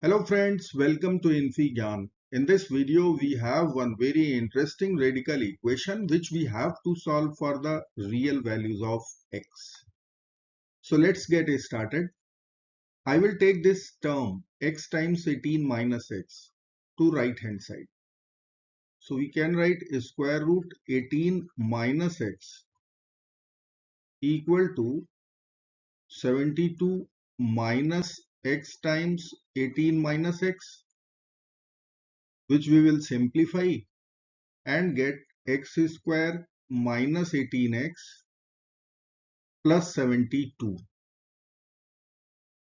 Hello friends, welcome to infyGyan. In this video, we have one very interesting radical equation which we have to solve for the real values of x. So let's get started. I will take this term x times 18 minus x to right hand side. So we can write square root 18 minus x equal to 72 minus x times 18 minus x, which we will simplify and get x square minus 18x plus 72,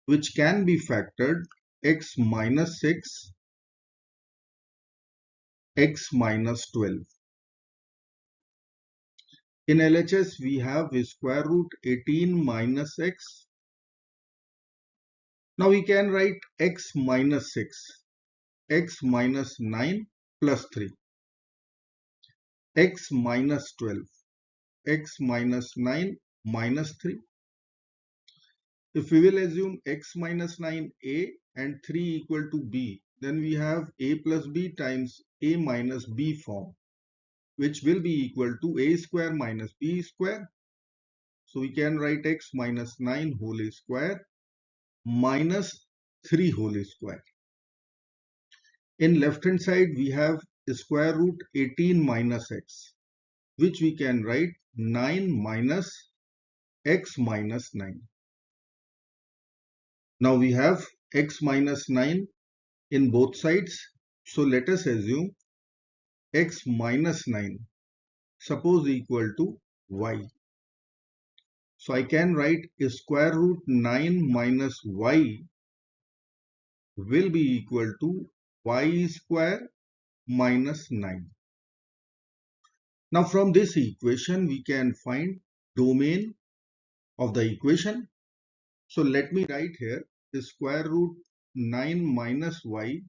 which can be factored x minus 6, x minus 12. In LHS, we have square root 18 minus x. Now we can write x minus 6, x minus 9 plus 3, x minus 12, x minus 9 minus 3. If we will assume x minus 9 a and 3 equal to b, then we have a plus b times a minus b form, which will be equal to a square minus b square. So we can write x minus 9 whole square minus 3 whole square. In left hand side, we have square root 18 minus x, which we can write 9 minus x minus 9. Now we have x minus 9 in both sides. So let us assume x minus 9 suppose equal to y. So I can write square root 9 minus y will be equal to y square minus 9. Now from this equation we can find domain of the equation. So let me write here square root 9 minus y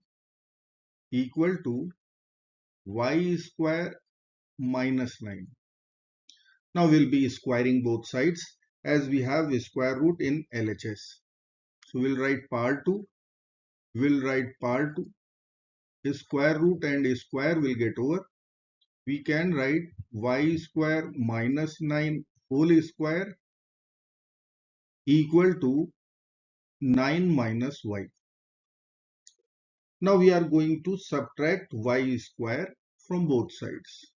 equal to y square minus 9. Now we'll be squaring both sides as we have square root in LHS. So we'll write power 2, square root and square will get over. We can write y square minus 9 whole square equal to 9 minus y. Now we are going to subtract y square from both sides.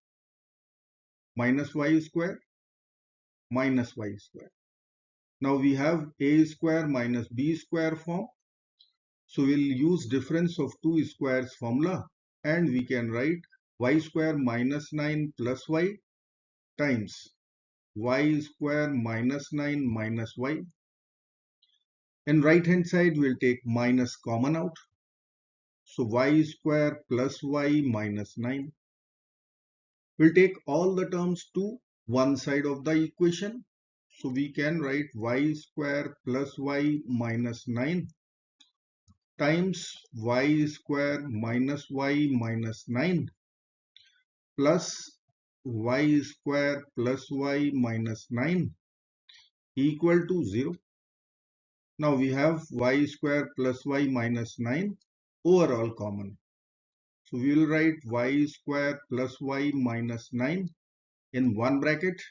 Minus y square, minus y square. Now we have a square minus b square form. So we'll use difference of two squares formula and we can write y square minus 9 plus y times y square minus 9 minus y. And right hand side we'll take minus common out. So y square plus y minus 9. We'll take all the terms to one side of the equation. So we can write y square plus y minus 9 times y square minus y minus 9 plus y square plus y minus 9 equal to 0. Now we have y square plus y minus 9 overall common. So we will write y square plus y minus 9 in one bracket.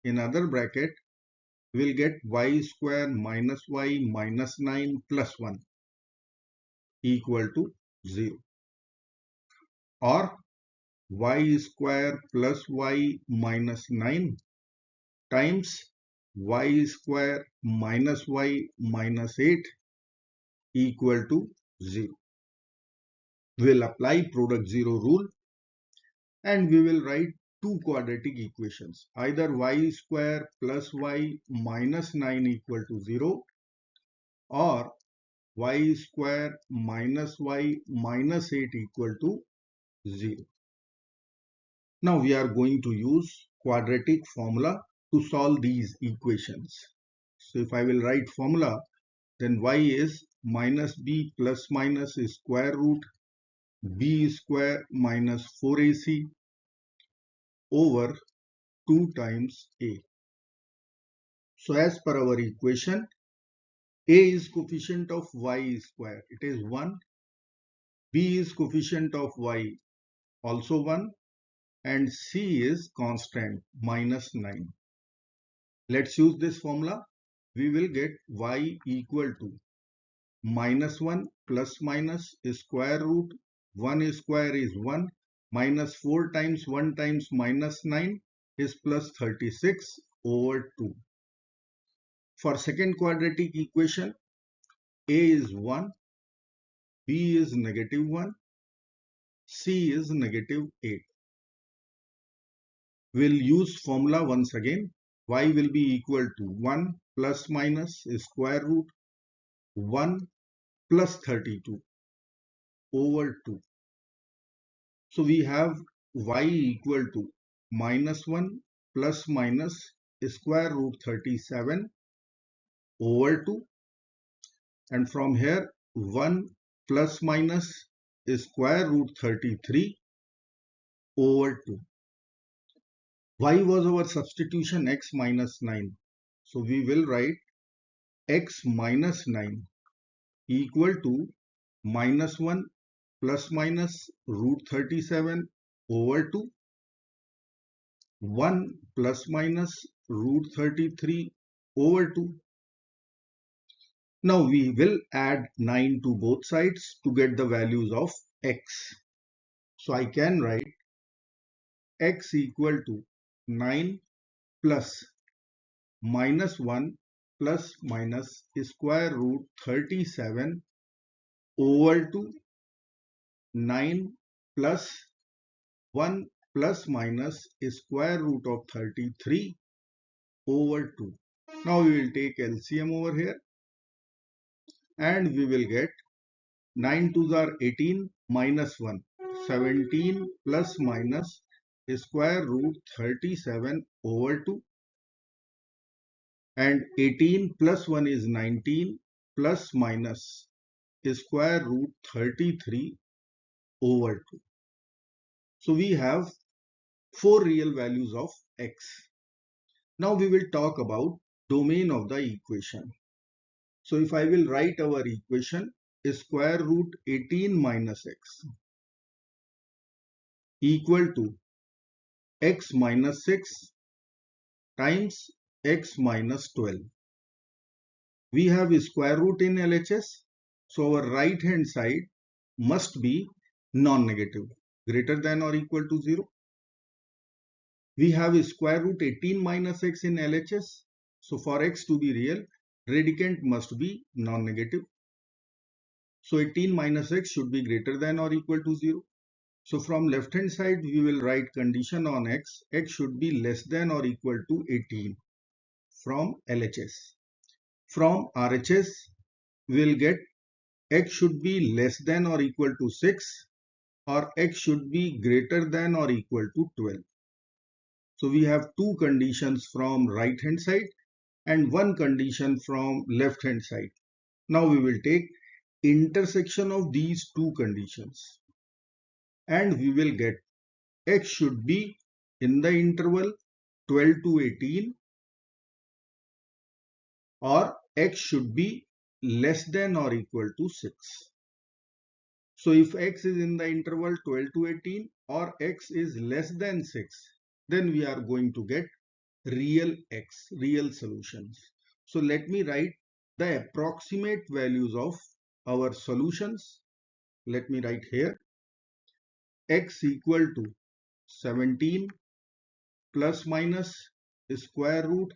In other bracket, we will get y square minus y minus 9 plus 1 equal to 0. Or y square plus y minus 9 times y square minus y minus 8 equal to 0. We will apply product 0 rule and we will write two quadratic equations. Either y square plus y minus 9 equal to 0 or y square minus y minus 8 equal to 0. Now we are going to use quadratic formula to solve these equations. So if I will write formula, then y is minus b plus minus square root b square minus 4ac over 2 times a. So as per our equation, a is coefficient of y square. It is 1 B is coefficient of y, also 1, and C is constant, -9. Let's use this formula. We will get y equal to -1 plus minus square root 1 square is 1, minus 4 times 1 times -9 is plus 36 over 2. For second quadratic equation, A is 1, B is -1, C is -8. We'll use formula once again. Y will be equal to 1 plus minus square root 1 plus 32 over 2. So we have y equal to -1 plus minus square root 37 over 2, and from here 1 plus minus square root 33 over 2. Y was our substitution x minus 9. So we will write x minus 9 equal to -1 plus minus root 37 over 2, 1 plus minus root 33 over 2. Now we will add 9 to both sides to get the values of x. So I can write x equal to 9 plus -1 plus minus square root 37 over 2, 9 plus 1 plus minus square root of 33 over 2. Now we will take LCM over here and we will get 9 2s are 18 minus 1, 17 plus minus square root 37 over 2, and 18 plus 1 is 19 plus minus square root 33 over 2. So we have 4 real values of x. Now we will talk about domain of the equation. So if I will write our equation, square root 18 minus x equal to x minus 6 times x minus 12. We have square root in LHS, so our right hand side must be non-negative, greater than or equal to 0. We have square root 18 minus x in LHS, so for x to be real, radicand must be non-negative. So 18 minus x should be greater than or equal to 0. So from left hand side we will write condition on x should be less than or equal to 18 from LHS. From RHS we will get x should be less than or equal to 6 or x should be greater than or equal to 12. So we have two conditions from right hand side and one condition from left hand side. Now we will take intersection of these two conditions and we will get x should be in the interval 12 to 18 or x should be less than or equal to 6. So if x is in the interval 12 to 18 or x is less than 6, then we are going to get real x, real solutions. So let me write the approximate values of our solutions. Let me write here x equal to 17 plus minus square root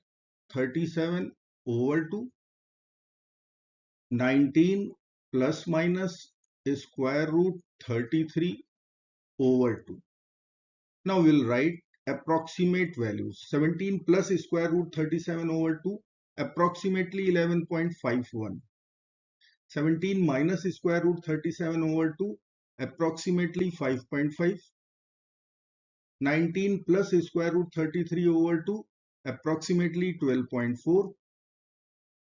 37 over 2, 19 plus minus square root 33 over 2. Now we'll write approximate values. 17 plus square root 37 over 2, approximately 11.51. 17 minus square root 37 over 2, approximately 5.5. 19 plus square root 33 over 2, approximately 12.4.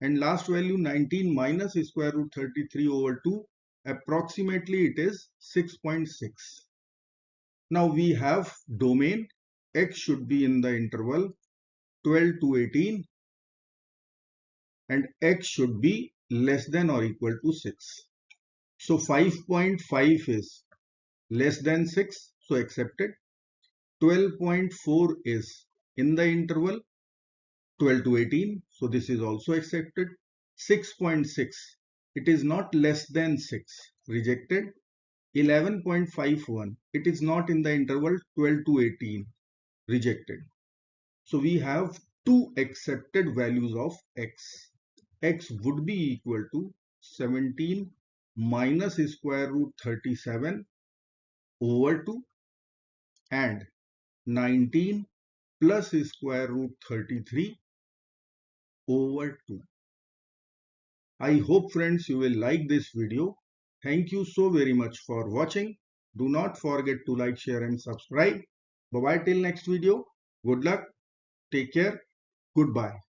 And last value 19 minus square root 33 over 2, approximately it is 6.6. Now we have domain, x should be in the interval 12 to 18 and x should be less than or equal to 6. So 5.5 is less than 6, so accepted. 12.4 is in the interval 12 to 18, so this is also accepted. 6.6, it is not less than 6, rejected. 11.51, it is not in the interval 12 to 18, rejected. So we have two accepted values of x. X would be equal to 17 minus square root 37 over 2 and 19 plus square root 33 over 2. I hope friends you will like this video. Thank you so very much for watching. Do not forget to like, share and subscribe. Bye bye till next video. Good luck. Take care. Goodbye.